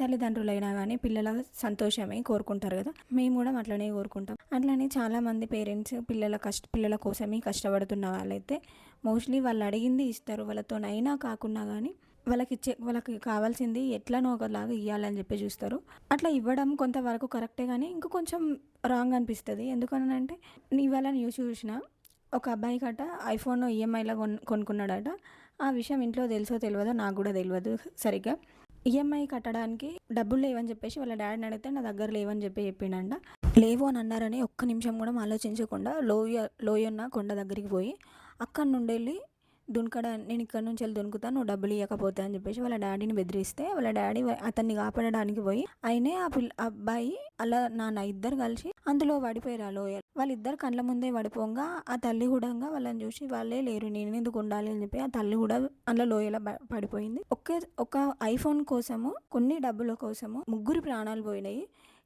తల్లిదండ్రులైనా కానీ పిల్లల సంతోషమే కోరుకుంటారు కదా. మేము కూడా అట్లనే కోరుకుంటాం. అట్లనే చాలామంది పేరెంట్స్ పిల్లల కోసమే కష్టపడుతున్న వాళ్ళైతే మోస్ట్లీ వాళ్ళు అడిగింది ఇస్తారు. వాళ్ళతోనైనా కాకున్నా కానీ వాళ్ళకి కావాల్సింది ఎట్లనో ఒకలాగా ఇవ్వాలని చెప్పి చూస్తారు. అట్లా ఇవ్వడం కొంతవరకు కరెక్టే కానీ ఇంకా కొంచెం రాంగ్ అనిపిస్తుంది. ఎందుకనంటే ఇవాళ న్యూస్ చూసిన ఒక అబ్బాయి గట ఐఫోన్ ఈఎంఐలో కొనుక్కున్నాడట. ఆ విషయం ఇంట్లో తెలుసో తెలియదో నాకు కూడా తెలియదు సరిగ్గా. ఈఎంఐ కట్టడానికి డబ్బులు లేవని చెప్పేసి వాళ్ళ డాడీని అడిగితే నా దగ్గర లేవని చెప్పిండంట. లేవు అని అన్నారని ఒక్క నిమిషం కూడా ఆలోచించకుండా లోయన్న కొండ దగ్గరికి పోయి అక్కడి నుండి వెళ్ళి నేను ఇక్కడ నుంచి వెళ్ళి దునుకుతాను, నువ్వు డబ్బులు ఇవ్వకపోతే అని చెప్పేసి వాళ్ళ డాడీని బెదిరిస్తే వాళ్ళ డాడీ అతన్ని కాపాడడానికి పోయి ఆయనే అబ్బాయి అలా నాన్న ఇద్దరు కలిసి అందులో పడిపోయారు. ఆ లోయర్ వాళ్ళిద్దరు కళ్ళ ముందే పడిపోగా ఆ తల్లి కూడా వాళ్ళని చూసి వాళ్ళే లేరు, నేను ఎందుకు ఉండాలి అని చెప్పి ఆ తల్లి కూడా అందులో లోయలో పడిపోయింది. ఒక ఐఫోన్ కోసము కొన్ని డబ్బుల కోసము ముగ్గురు ప్రాణాలు పోయినాయి.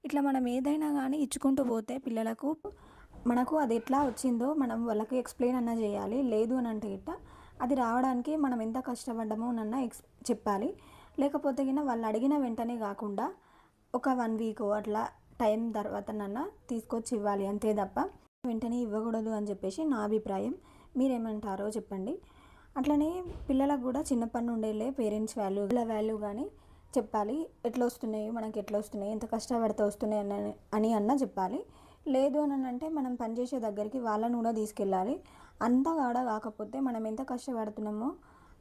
ఇట్లా మనం ఏదైనా కానీ ఇచ్చుకుంటూ పోతే పిల్లలకు మనకు అది ఎట్లా వచ్చిందో మనం వాళ్ళకి ఎక్స్ప్లెయిన్ అన్నా చేయాలి. లేదు అని అంటే గిట్ట అది రావడానికి మనం ఎంత కష్టపడ్డామో నన్న చెప్పాలి. లేకపోతే గిన వాళ్ళు అడిగిన వెంటనే కాకుండా ఒక 1 వీక్ అట్లా టైం తర్వాత నన్న తీసుకొచ్చి ఇవ్వాలి అంతే తప్ప వెంటనే ఇవ్వకూడదు అని చెప్పేసి నా అభిప్రాయం. మీరేమంటారో చెప్పండి. అట్లనే పిల్లలకు కూడా చిన్నప్పటి నుండే పేరెంట్స్ వాల్యూ కానీ చెప్పాలి. ఎట్లా వస్తున్నాయి మనకి, ఎట్లా వస్తున్నాయి, ఎంత కష్టపడితే వస్తున్నాయి అని చెప్పాలి. లేదు అని అంటే మనం పనిచేసే దగ్గరికి వాళ్ళను కూడా తీసుకెళ్ళాలి. అంత గాడ కాకపోతే మనం ఎంత కష్టపడుతున్నామో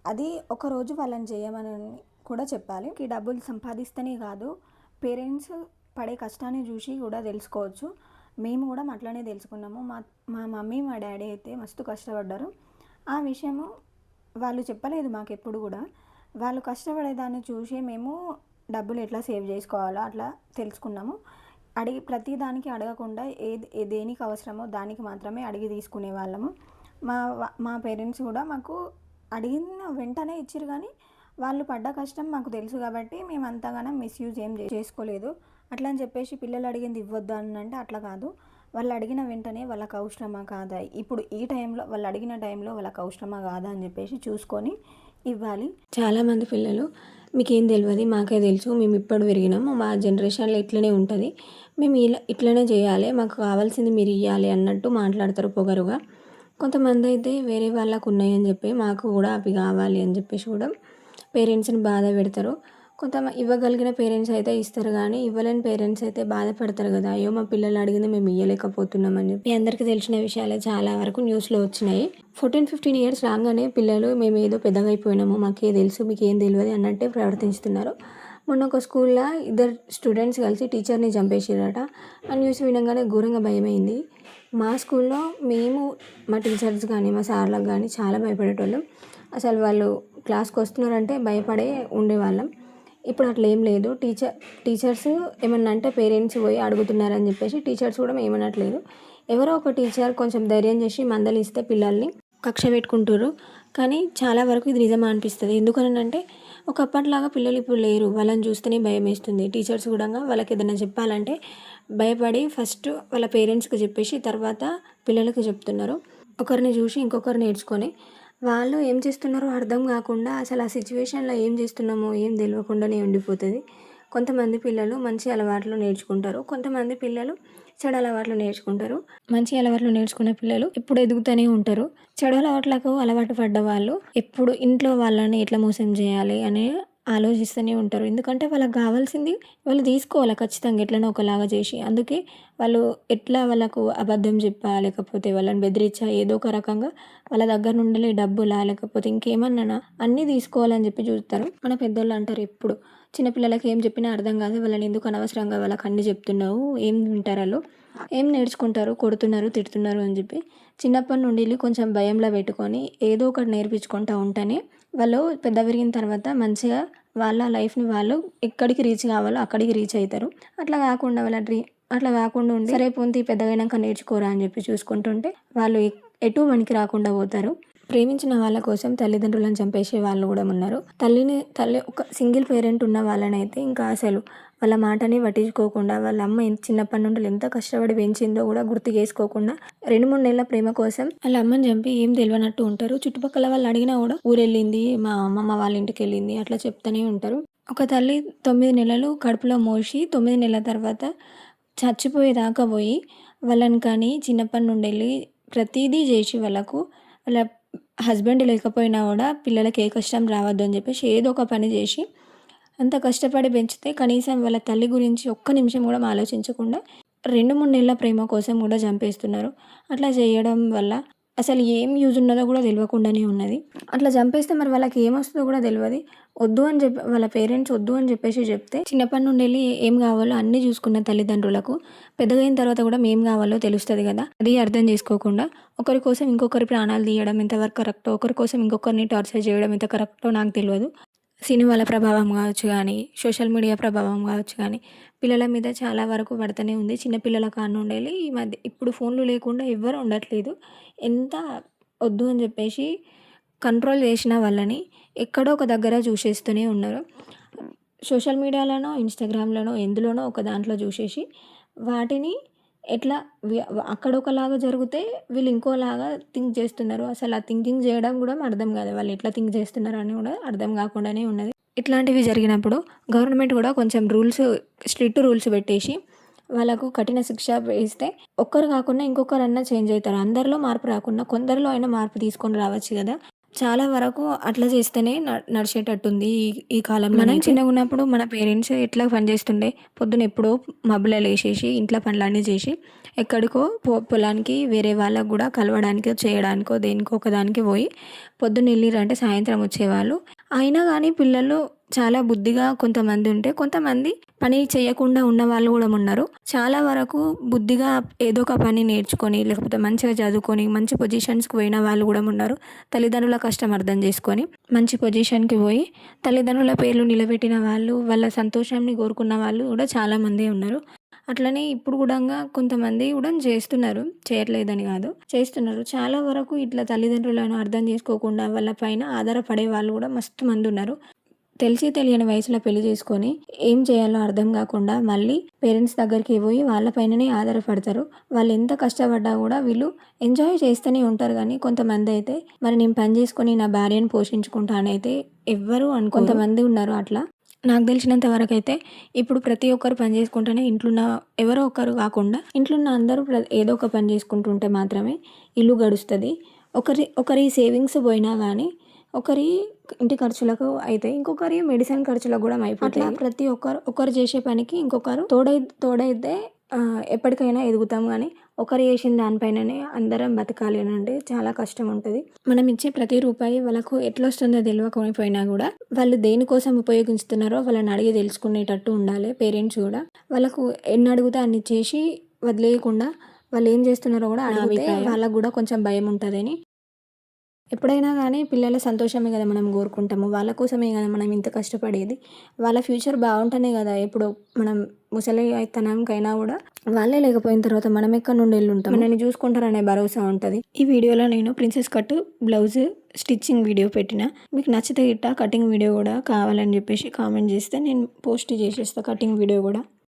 అది ఒకరోజు వాళ్ళని చేయమని కూడా చెప్పాలి. ఈ డబ్బులు సంపాదిస్తేనే కాదు, పేరెంట్స్ పడే కష్టాన్ని చూసి కూడా తెలుసుకోవచ్చు. మేము కూడా అట్లనే తెలుసుకున్నాము. మా మమ్మీ మా డాడీ అయితే మస్తు కష్టపడ్డారు. ఆ విషయము వాళ్ళు చెప్పలేదు మాకు ఎప్పుడు కూడా. వాళ్ళు కష్టపడేదాన్ని చూసి మేము డబ్బులు ఎట్లా సేవ్ చేసుకోవాలో అట్లా తెలుసుకున్నాము. ప్రతి దానికి అడగకుండా దేనికి అవసరమో దానికి మాత్రమే అడిగి తీసుకునే వాళ్ళము. మా పేరెంట్స్ కూడా మాకు అడిగిన వెంటనే ఇచ్చిరు కానీ వాళ్ళు పడ్డ కష్టం మాకు తెలుసు కాబట్టి మేము అంతగానో మిస్యూజ్ ఏం చేసుకోలేదు. అట్లా అని చెప్పేసి పిల్లలు అడిగింది ఇవ్వద్దు అని అంటే అట్లా కాదు. వాళ్ళు అడిగిన వెంటనే వాళ్ళకి అవసరమా కాదా, ఇప్పుడు ఈ టైంలో వాళ్ళు అడిగిన టైంలో వాళ్ళకి అవసరమా కాదా అని చెప్పేసి చూసుకొని ఇవ్వాలి. చాలామంది పిల్లలు మీకేం తెలియదు, మాకే తెలుసు, మేము ఇప్పుడు పెరిగినాము, మా జనరేషన్లో ఇట్లనే ఉంటుంది, మేము ఇట్లనే చేయాలి, మాకు కావాల్సింది మీరు ఇవ్వాలి అన్నట్టు మాట్లాడతారు పొగరుగా. కొంతమంది అయితే వేరే వాళ్ళకు ఉన్నాయని చెప్పి మాకు కూడా అవి కావాలి అని చెప్పేసి కూడా పేరెంట్స్ని బాధ పెడతారు. ఇవ్వగలిగిన పేరెంట్స్ అయితే ఇస్తారు కానీ ఇవ్వలేని పేరెంట్స్ అయితే బాధపడతారు కదా, అయ్యో మా పిల్లలు అడిగింది మేము ఇవ్వలేకపోతున్నాం అని చెప్పి. మీ అందరికీ తెలిసిన విషయాలే చాలా వరకు న్యూస్లో వచ్చినాయి. 14-15 ఇయర్స్ రాగానే పిల్లలు మేము ఏదో పెద్దగా అయిపోయినాము, మాకే తెలుసు మీకు ఏం తెలియదు అన్నట్టే ప్రవర్తిస్తున్నారు. మొన్న ఒక స్కూల్లో 2 స్టూడెంట్స్ కలిసి టీచర్ని చంపేసారట. ఆ న్యూస్ వినగానే ఘోరంగా భయమైంది. మా స్కూల్లో మా టీచర్స్ కానీ మా సార్లకు కానీ చాలా భయపడేటోళ్ళం. అసలు వాళ్ళు క్లాస్కి వస్తున్నారంటే భయపడే ఉండేవాళ్ళం. ఇప్పుడు అట్లా ఏం లేదు. టీచర్స్ ఏమన్నా అంటే పేరెంట్స్ పోయి అడుగుతున్నారని చెప్పేసి టీచర్స్ కూడా ఏమనట్లేదు. ఎవరో ఒక టీచర్ కొంచెం ధైర్యం చేసి మందలిస్తే పిల్లల్ని కక్ష పెట్టుకుంటారు. కానీ చాలా వరకు ఇది నిజమా అనిపిస్తుంది. ఎందుకనంటే ఒకప్పటిలాగా పిల్లలు ఇప్పుడు లేరు, వాళ్ళని చూస్తేనే భయం వేస్తుంది. టీచర్స్ కూడా వాళ్ళకి ఏదైనా చెప్పాలంటే భయపడి ఫస్ట్ వాళ్ళ పేరెంట్స్కి చెప్పేసి తర్వాత పిల్లలకి చెప్తున్నారు. ఒకరిని చూసి ఇంకొకరు నేర్చుకొని వాళ్ళు ఏం చేస్తున్నారో అర్థం కాకుండా అసలు ఆ సిచ్యువేషన్లో ఏం చేస్తున్నామో ఏం తెలియకుండానే ఉండిపోతుంది. కొంతమంది పిల్లలు మంచి అలవాట్లు నేర్చుకుంటారు, కొంతమంది పిల్లలు చెడు అలవాట్లు నేర్చుకుంటారు. మంచి అలవాట్లు నేర్చుకున్న పిల్లలు ఎప్పుడు ఎదుగుతూనే ఉంటారు. చెడు అలవాట్లకు అలవాటు పడ్డ వాళ్ళు ఎప్పుడు ఇంట్లో వాళ్ళని ఎట్లా మోసం చేయాలి అని ఆలోచిస్తూనే ఉంటారు. ఎందుకంటే వాళ్ళకి కావాల్సింది వాళ్ళు తీసుకోవాలి ఖచ్చితంగా ఎట్లనో ఒకలాగా చేసి. అందుకే వాళ్ళు ఎట్లా వాళ్ళకు అబద్ధం చెప్పా, లేకపోతే వాళ్ళని బెదిరించా, ఏదో ఒక రకంగా వాళ్ళ దగ్గర నుండి డబ్బులా లేకపోతే ఇంకేమన్నా అన్నీ తీసుకోవాలని చెప్పి చూస్తారు. మన పెద్దోళ్ళు అంటారు ఎప్పుడు, చిన్నపిల్లలకి ఏం చెప్పినా అర్థం కాదు, వాళ్ళని ఎందుకు అనవసరంగా వాళ్ళకి అన్నీ చెప్తున్నావు, ఏం వింటారు వాళ్ళు, ఏం నేర్చుకుంటారు, కొడుతున్నారు తిడుతున్నారు అని చెప్పి చిన్నప్పటి నుండి కొంచెం భయంలో పెట్టుకొని ఏదో ఒకటి నేర్పించుకుంటూ ఉంటేనే వాళ్ళు పెద్ద పెరిగిన తర్వాత మంచిగా వాళ్ళ లైఫ్ని వాళ్ళు ఎక్కడికి రీచ్ కావాలో అక్కడికి రీచ్ అవుతారు. అట్లా కాకుండా ఉండి సరే పొంది పెద్దగైనాక నేర్చుకోరా అని చెప్పి చూసుకుంటుంటే వాళ్ళు ఎటు వనికి రాకుండా పోతారు. ప్రేమించిన వాళ్ళ కోసం తల్లిదండ్రులను చంపేసే వాళ్ళు కూడా ఉన్నారు. ఒక సింగిల్ పేరెంట్ ఉన్న వాళ్ళనైతే ఇంకా అసలు వాళ్ళ మాటని పట్టించుకోకుండా వాళ్ళ అమ్మ చిన్నప్పటి నుండి ఎంత కష్టపడి పెంచిందో కూడా గుర్తు చేసుకోకుండా 2-3 నెలల ప్రేమ కోసం వాళ్ళ అమ్మని చంపి ఏం తెలియనట్టు ఉంటారు. చుట్టుపక్కల వాళ్ళు అడిగినా కూడా ఊరెళ్ళింది, మా అమ్మమ్మ వాళ్ళ ఇంటికి వెళ్ళింది అట్లా చెప్తూనే ఉంటారు. ఒక తల్లి 9 నెలలు కడుపులో మోసి 9 నెలల తర్వాత చచ్చిపోయేదాకా పోయి వాళ్ళని కానీ చిన్నప్పటి నుండి వెళ్ళి ప్రతిదీ చేసి వాళ్ళకు వాళ్ళ హస్బెండ్ లేకపోయినా కూడా పిల్లలకి ఏ కష్టం రావద్దు అని చెప్పేసి ఏదో ఒక పని చేసి అంత కష్టపడి పెంచితే కనీసం వాళ్ళ తల్లి గురించి ఒక్క నిమిషం కూడా ఆలోచించకుండా 2-3 నెలల ప్రేమ కోసం కూడా చంపేస్తున్నారు. అట్లా చేయడం వల్ల అసలు ఏం యూజ్ ఉన్నదో కూడా తెలవకుండానే ఉన్నది. అట్లా చంపేస్తే మరి వాళ్ళకి ఏమొస్తుందో కూడా తెలవది. వద్దు అని చెప్పి వాళ్ళ పేరెంట్స్ వద్దు అని చెప్పేసి చెప్తే చిన్నప్పటి నుండి వెళ్ళి ఏం కావాలో అన్నీ చూసుకున్న తల్లిదండ్రులకు పెద్దగైన తర్వాత కూడా మేం కావాలో తెలుస్తుంది కదా. అది అర్థం చేసుకోకుండా ఒకరి కోసం ఇంకొకరి ప్రాణాలు తీయడం ఎంతవరకు కరెక్టో, ఒకరి కోసం ఇంకొకరిని టార్చర్ చేయడం ఎంత కరెక్టో నాకు తెలియదు. సినిమాల ప్రభావం కావచ్చు కానీ, సోషల్ మీడియా ప్రభావం కావచ్చు కానీ పిల్లల మీద చాలా వరకు పడుతూనే ఉంది. చిన్నపిల్లల కానుండేలి ఈ మధ్య ఇప్పుడు ఫోన్లు లేకుండా ఎవ్వరు ఉండట్లేదు. ఎంత వద్దు అని చెప్పేసి కంట్రోల్ చేసిన వాళ్ళని ఎక్కడో ఒక దగ్గర చూసేస్తూనే ఉన్నారు. సోషల్ మీడియాలోనో, ఇన్స్టాగ్రామ్‌లోనో ఎందులోనో ఒక దాంట్లో చూసేసి వాటిని ఎట్లా అక్కడ ఒకలాగా జరిగితే వీళ్ళు ఇంకోలాగా థింక్ చేస్తున్నారు. అసలు ఆ థింకింగ్ చేయడం కూడా అర్థం కాదు. వాళ్ళు ఎట్లా థింక్ చేస్తున్నారని కూడా అర్థం కాకుండానే ఉన్నది. ఇట్లాంటివి జరిగినప్పుడు గవర్నమెంట్ కూడా కొంచెం స్ట్రిక్ట్ రూల్స్ పెట్టేసి వాళ్ళకు కఠిన శిక్ష వేస్తే ఒక్కరు కాకుండా ఇంకొకరన్నా చేంజ్ అవుతారు. అందరిలో మార్పు రాకున్నా కొందరిలో అయినా మార్పు తీసుకొని రావచ్చు కదా. చాలా వరకు అట్లా చేస్తేనే నడిచేటట్టుంది ఈ కాలంలో. మనం చిన్నగున్నప్పుడు మన పేరెంట్స్ ఎట్లా పని చేస్తుండే, పొద్దున ఎప్పుడో మబ్బులలో లేసేసి ఇంట్లో పనులన్నీ చేసి ఎక్కడికో పొలానికి వేరే వాళ్ళకు కూడా కలవడానికో చేయడానికో దేనికో ఒకదానికి పోయి పొద్దున్న వెళ్ళిరంటే సాయంత్రం వచ్చేవాళ్ళు. అయినా కానీ పిల్లలు చాలా బుద్ధిగా కొంతమంది ఉంటే, కొంతమంది పని చేయకుండా ఉన్న వాళ్ళు కూడా ఉన్నారు. చాలా వరకు బుద్ధిగా ఏదో ఒక పని నేర్చుకొని లేకపోతే మంచిగా చదువుకొని మంచి పొజిషన్స్కి పోయిన వాళ్ళు కూడా ఉన్నారు. తల్లిదండ్రుల కష్టం అర్థం చేసుకొని మంచి పొజిషన్కి పోయి తల్లిదండ్రుల పేర్లు నిలబెట్టిన వాళ్ళు, వాళ్ళ సంతోషాన్ని కోరుకున్న వాళ్ళు కూడా చాలామందే ఉన్నారు. అట్లనే ఇప్పుడు కూడా కొంతమంది కూడా చేస్తున్నారు, చేయట్లేదని కాదు, చేస్తున్నారు. చాలా వరకు ఇట్లా తల్లిదండ్రులను అర్థం చేసుకోకుండా వాళ్ళ పైన ఆధారపడే వాళ్ళు కూడా మస్తు మంది ఉన్నారు. తెలిసి తెలియని వయసులో పెళ్లి చేసుకొని ఏం చేయాలో అర్థం కాకుండా మళ్ళీ పేరెంట్స్ దగ్గరికి పోయి వాళ్ళపైననే ఆధారపడతారు. వాళ్ళు ఎంత కష్టపడ్డా కూడా వీళ్ళు ఎంజాయ్ చేస్తూనే ఉంటారు. కానీ కొంతమంది అయితే మరి నేను పని చేసుకొని నా భార్యను పోషించుకుంటానైతే ఎవ్వరు కొంతమంది ఉన్నారు అట్లా. నాకు తెలిసినంత వరకు అయితే ఇప్పుడు ప్రతి ఒక్కరు పని చేసుకుంటేనే ఇంట్లున్న ఎవరో ఒకరు కాకుండా ఇంట్లో ఉన్న అందరూ ఏదో ఒక పని చేసుకుంటుంటే మాత్రమే ఇల్లు గడుస్తుంది. ఒకరి సేవింగ్స్ పోయినా కానీ ఒకరి ఇంటి ఖర్చులకు అయితే ఇంకొకరి మెడిసిన్ ఖర్చులకు కూడా అయిపోతాయి. అట్లా ప్రతి ఒకరు చేసే పనికి ఇంకొకరు తోడైతే ఎప్పటికైనా ఎదుగుతాం. కానీ ఒకరు చేసిన దానిపైననే అందరం బతకాలి అని అంటే చాలా కష్టం ఉంటుంది. మనం ఇచ్చే ప్రతి రూపాయి వాళ్ళకు ఎట్లా వస్తుందో తెలియకపోయినా కూడా వాళ్ళు దేనికోసం ఉపయోగిస్తున్నారో వాళ్ళని అడిగి తెలుసుకునేటట్టు ఉండాలి. పేరెంట్స్ కూడా వాళ్ళకు ఎన్ని అడిగితే అన్ని చేసి వదిలేయకుండా వాళ్ళు ఏం చేస్తున్నారో కూడా అడిగితే వాళ్ళకు కూడా కొంచెం భయం ఉంటుందని. ఎప్పుడైనా కానీ పిల్లల సంతోషమే కదా మనం కోరుకుంటాము. వాళ్ళ కోసమే కదా మనం ఇంత కష్టపడేది. వాళ్ళ ఫ్యూచర్ బాగుంటేనే కదా ఇప్పుడు మనం ముసలి అయితనంకైనా కూడా వాళ్ళే లేకపోయిన తర్వాత మనం ఎక్కడి నుండి ఉంటాం, మనల్ని చూసుకుంటారనే భరోసా ఉంటుంది. ఈ వీడియోలో నేను princess cut blouse stitching video పెట్టిన. మీకు నచ్చితే కటింగ్ వీడియో కూడా కావాలని చెప్పేసి కామెంట్ చేస్తే నేను పోస్ట్ చేసేస్తా కటింగ్ వీడియో కూడా.